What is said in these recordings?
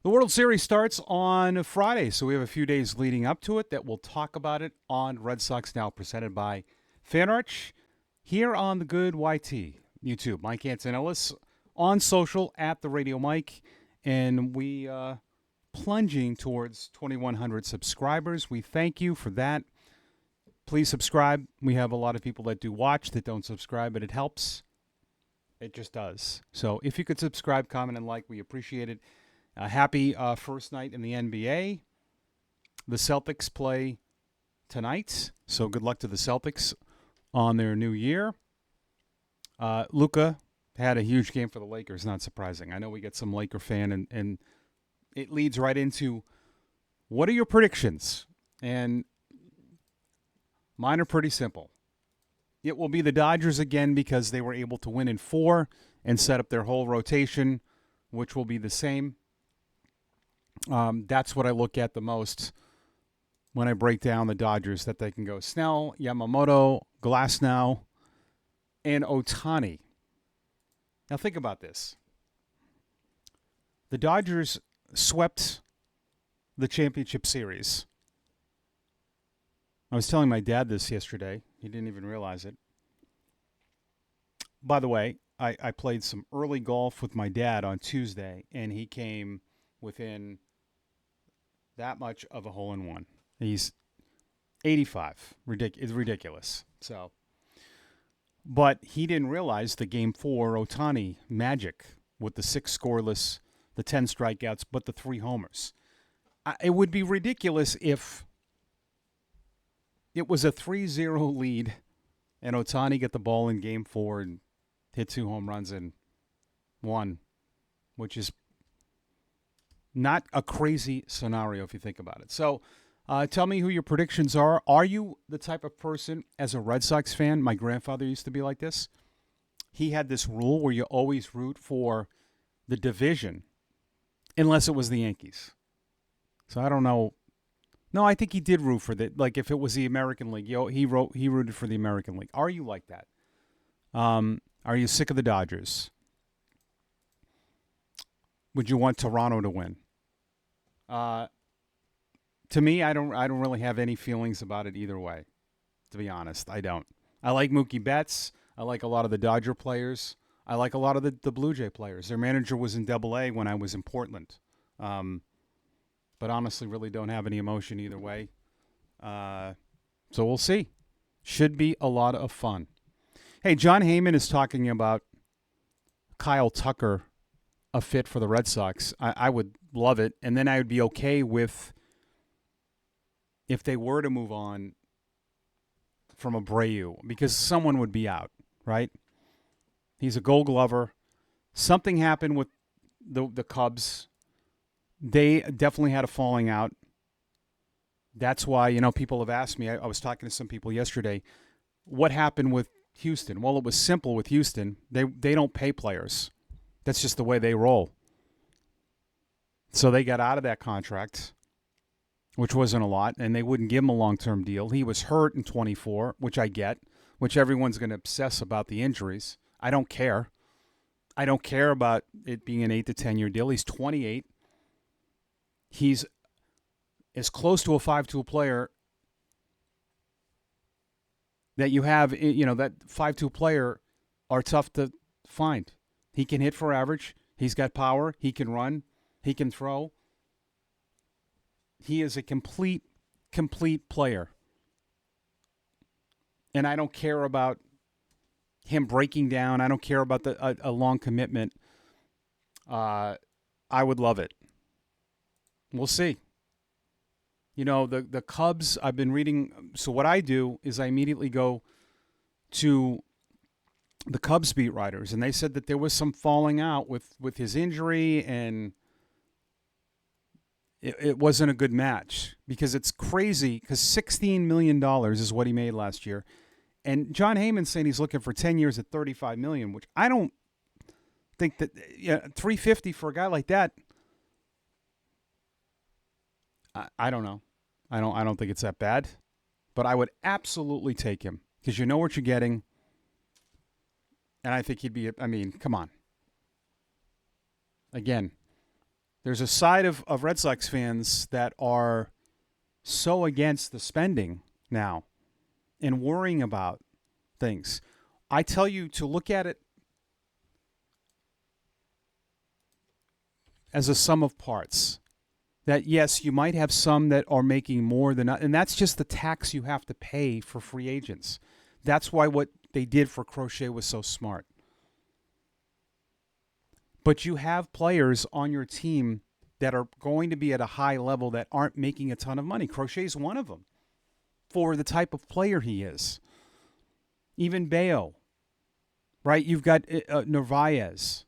The World Series starts on Friday, so we have a few days leading up to it that we'll talk about it on Red Sox Now, presented by FanArch, here on the Good YT YouTube. Mike Antonellis on social at the Radio Mike, and we plunging towards 2,100 subscribers. We thank you for that. Please subscribe. We have a lot of people that do watch that don't subscribe, but it helps. It just does. So if you could subscribe, comment, and like, we appreciate it. Happy first night in the NBA. The Celtics play tonight, so good luck to the Celtics on their new year. Luka had a huge game for the Lakers, not surprising. I know we get some Laker fan, and it leads right into what are your predictions? And mine are pretty simple. It will be the Dodgers again because they were able to win in 4 and set up their whole rotation, which will be the same. That's what I look at the most when I break down the Dodgers, that they can go Snell, Yamamoto, Glasnow, and Ohtani. Now think about this. The Dodgers swept the championship series. I was telling my dad this yesterday. He didn't even realize it. By the way, I played some early golf with my dad on Tuesday, and he came within that much of a hole-in-one. He's 85. It's ridiculous. So, but he didn't realize the Game 4 Ohtani magic with the 6 scoreless, the 10 strikeouts, but the 3 homers. It would be ridiculous if it was a 3-0 lead and Ohtani got the ball in Game 4 and hit 2 home runs and won, which is not a crazy scenario if you think about it. So tell me who your predictions are. Are you the type of person, as a Red Sox fan, my grandfather used to be like this. He had this rule where you always root for the division unless it was the Yankees. So I don't know. No, I think he did root for like if it was the American League, he rooted for the American League. Are you like that? Are you sick of the Dodgers? Would you want Toronto to win? To me, I don't really have any feelings about it either way. To be honest, I don't. I like Mookie Betts. I like a lot of the Dodger players. I like a lot of the Blue Jay players. Their manager was in Double-A when I was in Portland. But honestly, really don't have any emotion either way. So we'll see. Should be a lot of fun. Hey, John Heyman is talking about Kyle Tucker, a fit for the Red Sox. I would love it. And then I would be okay with if they were to move on from Abreu, because someone would be out, right? He's a Gold Glover. Something happened with the Cubs. They definitely had a falling out. That's why, people have asked me. I was talking to some people yesterday. What happened with Houston? Well, it was simple with Houston. They don't pay players. That's just the way they roll. So they got out of that contract, which wasn't a lot, and they wouldn't give him a long-term deal. He was hurt in 24, which I get, which everyone's going to obsess about the injuries. I don't care. I don't care about it being an 8 to 10-year deal. He's 28. He's as close to a 5-tool player that you have, that 5-tool player are tough to find. He can hit for average. He's got power. He can run. He can throw. He is a complete player. And I don't care about him breaking down. I don't care about a long commitment. I would love it. We'll see. The Cubs, I've been reading. So what I do is I immediately go to the Cubs beat writers, and they said that there was some falling out with his injury, and it wasn't a good match because it's crazy because $16 million is what he made last year. And John Heyman's saying he's looking for 10 years at $35 million, which I don't think that $350 for a guy like that. I don't know. I don't think it's that bad, but I would absolutely take him because you know what you're getting. And I think he'd be, come on. Again, There's a side of Red Sox fans that are so against the spending now and worrying about things. I tell you to look at it as a sum of parts. That, yes, you might have some that are making more than, and that's just the tax you have to pay for free agents. That's why what they did for Crochet was so smart. But you have players on your team that are going to be at a high level that aren't making a ton of money. Crochet's one of them for the type of player he is. Even Bayo, right? You've got Narvaez,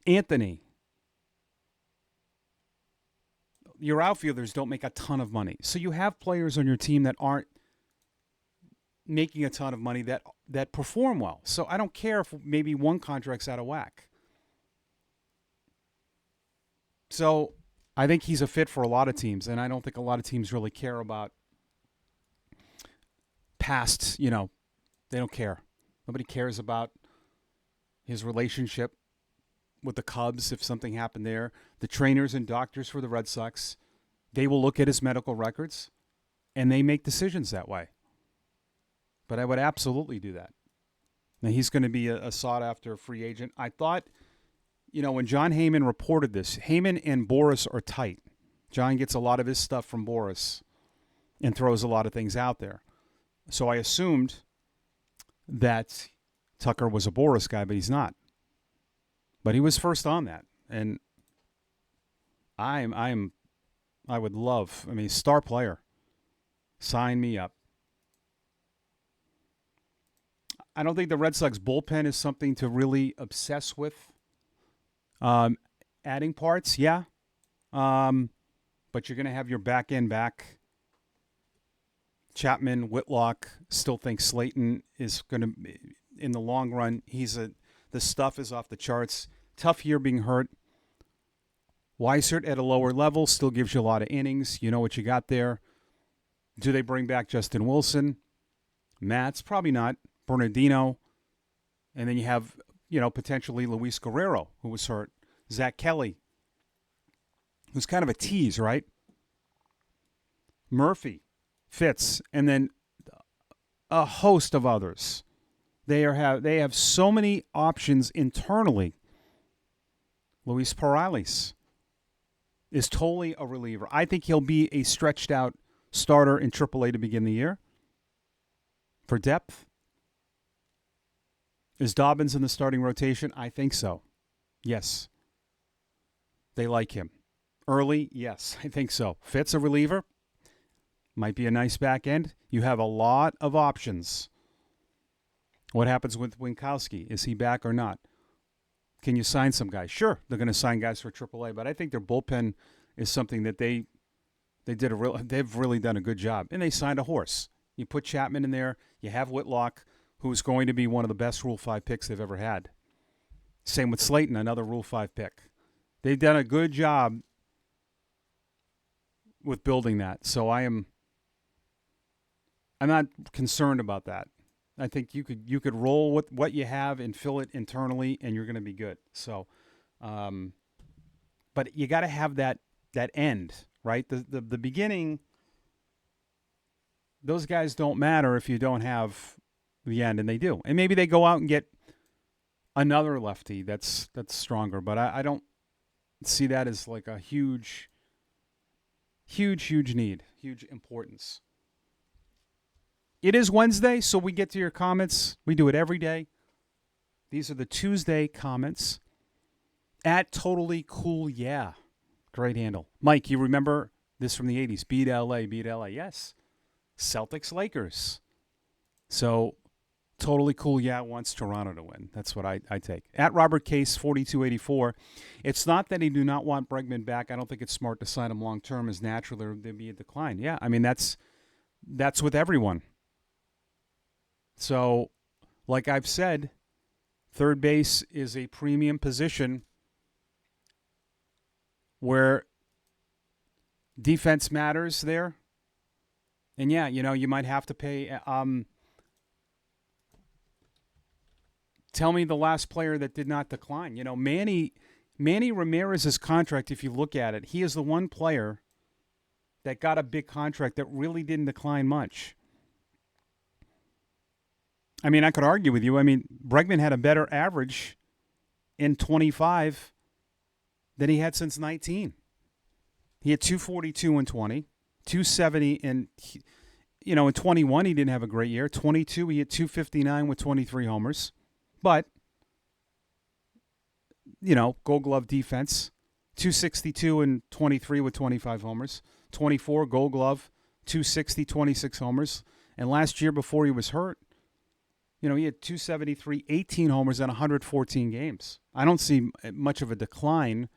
Anthony. Your outfielders don't make a ton of money. So you have players on your team that aren't making a ton of money that perform well. So I don't care if maybe one contract's out of whack. So I think he's a fit for a lot of teams, and I don't think a lot of teams really care about past, they don't care. Nobody cares about his relationship with the Cubs if something happened there. The trainers and doctors for the Red Sox, they will look at his medical records, and they make decisions that way. But I would absolutely do that. Now, he's going to be a sought-after free agent. I thought, when John Heyman reported this, Heyman and Boris are tight. John gets a lot of his stuff from Boris and throws a lot of things out there. So I assumed that Tucker was a Boris guy, but he's not. But he was first on that. And I would love, star player. Sign me up. I don't think the Red Sox bullpen is something to really obsess with. Adding parts, yeah. But you're going to have your back end back. Chapman, Whitlock, still think Slayton is going to, in the long run, the stuff is off the charts. Tough year being hurt. Weissert at a lower level still gives you a lot of innings. You know what you got there. Do they bring back Justin Wilson? Matz? Probably not. Bernardino. And then you have, potentially Luis Guerrero, who was hurt. Zach Kelly, who's kind of a tease, right? Murphy, Fitz, and then a host of others. They have so many options internally. Luis Perales is totally a reliever. I think he'll be a stretched out starter in AAA to begin the year. For depth. Is Dobbins in the starting rotation? I think so. Yes. They like him. Early? Yes, I think so. Fitz a reliever? Might be a nice back end. You have a lot of options. What happens with Winkowski? Is he back or not? Can you sign some guys? Sure, they're going to sign guys for AAA, but I think their bullpen is something that they've really done a good job. And they signed a horse. You put Chapman in there. You have Whitlock, who's going to be one of the best Rule 5 picks they've ever had. Same with Slayton, another Rule 5 pick. They've done a good job with building that. So I'm not concerned about that. I think you could roll with what you have and fill it internally, and you're going to be good. So, but you got to have that end, right? The beginning. Those guys don't matter if you don't have the end, and they do. And maybe they go out and get another lefty that's stronger. But I don't see that as like a huge need, huge importance. It is Wednesday, so we get to your comments. We do it every day. These are the Tuesday comments. At Totally Cool, yeah. Great handle. Mike, you remember this from the 80s. Beat LA. Yes. Celtics, Lakers. So, Totally Cool, yeah, wants Toronto to win. That's what I take. At Robert Case, 4284. It's not that he do not want Bregman back. I don't think it's smart to sign him long-term, as naturally there'd be a decline. Yeah, that's with everyone. So, like I've said, third base is a premium position where defense matters there. And yeah, you might have to pay. Tell me the last player that did not decline. Manny Manny Ramirez's contract, if you look at it, he is the one player that got a big contract that really didn't decline much. I mean, I could argue with you. I mean, Bregman had a better average in 25 than he had since 19. He had 242 in 20, 270 in, in 21 he didn't have a great year. 22 he had 259 with 23 homers. But, Gold Glove defense, 262 and 23 with 25 homers. 24 Gold Glove, 260, 26 homers. And last year before he was hurt, he had 273, 18 homers in 114 games. I don't see much of a decline.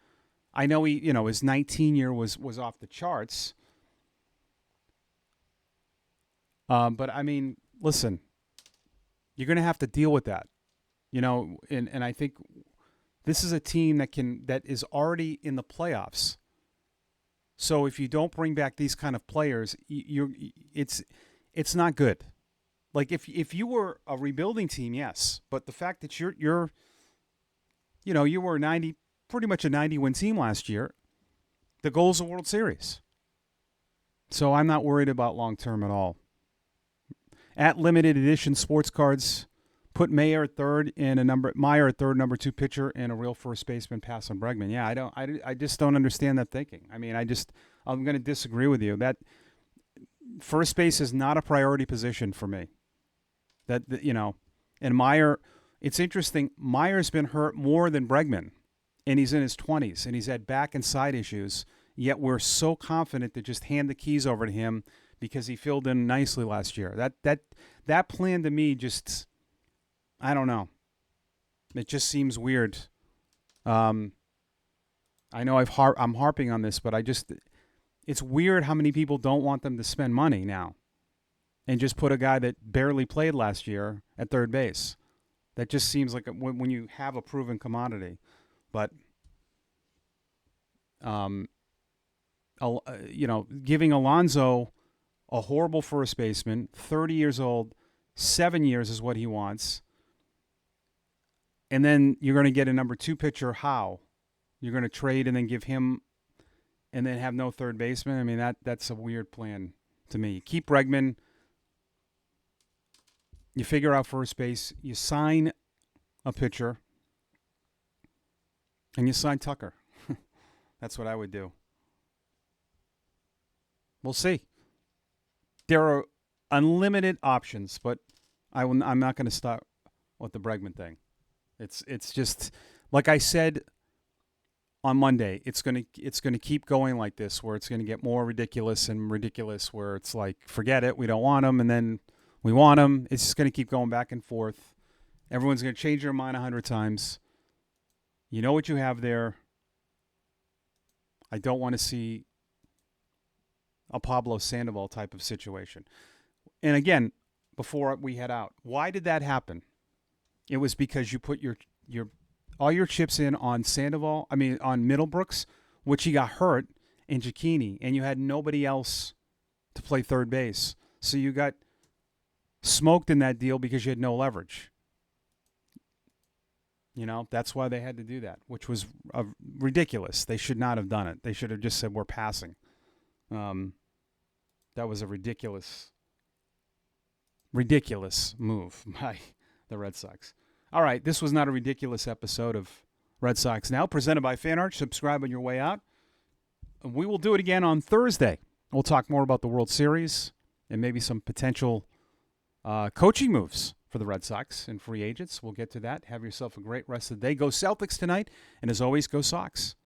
I know his 19 year was off the charts. But I mean, listen, you're going to have to deal with that, and I think this is a team that is already in the playoffs. So if you don't bring back these kind of players, it's not good. Like if you were a rebuilding team, yes, but the fact that you were pretty much a 90-win team last year, the goal's a World Series. So I'm not worried about long term at all. At limited edition sports cards, put Meyer at third, number 2 pitcher, and a real first baseman pass on Bregman. Yeah, I just don't understand that thinking. I mean, I'm going to disagree with you. That first base is not a priority position for me. And Meyer, it's interesting. Meyer's been hurt more than Bregman, and he's in his 20s, and he's had back and side issues. Yet we're so confident to just hand the keys over to him because he filled in nicely last year. That plan to me just, I don't know. It just seems weird. I know I'm harping on this, but it's weird how many people don't want them to spend money now and just put a guy that barely played last year at third base. That just seems like when you have a proven commodity. But, giving Alonso a horrible first baseman, 30 years old, 7 years is what he wants. And then you're going to get a number 2 pitcher, how? You're going to trade and then give him and then have no third baseman? I mean, that's a weird plan to me. You keep Bregman. You figure out first base. You sign a pitcher. And you sign Tucker. That's what I would do. We'll see. There are unlimited options, but I'm not going to start with the Bregman thing. It's just like I said on Monday. It's going to keep going like this, where it's going to get more ridiculous and ridiculous. Where it's like, forget it, we don't want him, and then we want him. It's just going to keep going back and forth. Everyone's going to change their mind 100 times. You know what you have there. I don't want to see a Pablo Sandoval type of situation. And again, before we head out, why did that happen? It was because you put your all your chips in on Sandoval. I mean, on Middlebrooks, which he got hurt, and Giacchini, and you had nobody else to play third base. So you got smoked in that deal because you had no leverage. That's why they had to do that, which was ridiculous. They should not have done it. They should have just said, we're passing. That was a ridiculous move by the Red Sox. All right, this was not a ridiculous episode of Red Sox Now, presented by FanArt. Subscribe on your way out. We will do it again on Thursday. We'll talk more about the World Series and maybe some potential coaching moves for the Red Sox and free agents. We'll get to that. Have yourself a great rest of the day. Go Celtics tonight, and as always, go Sox.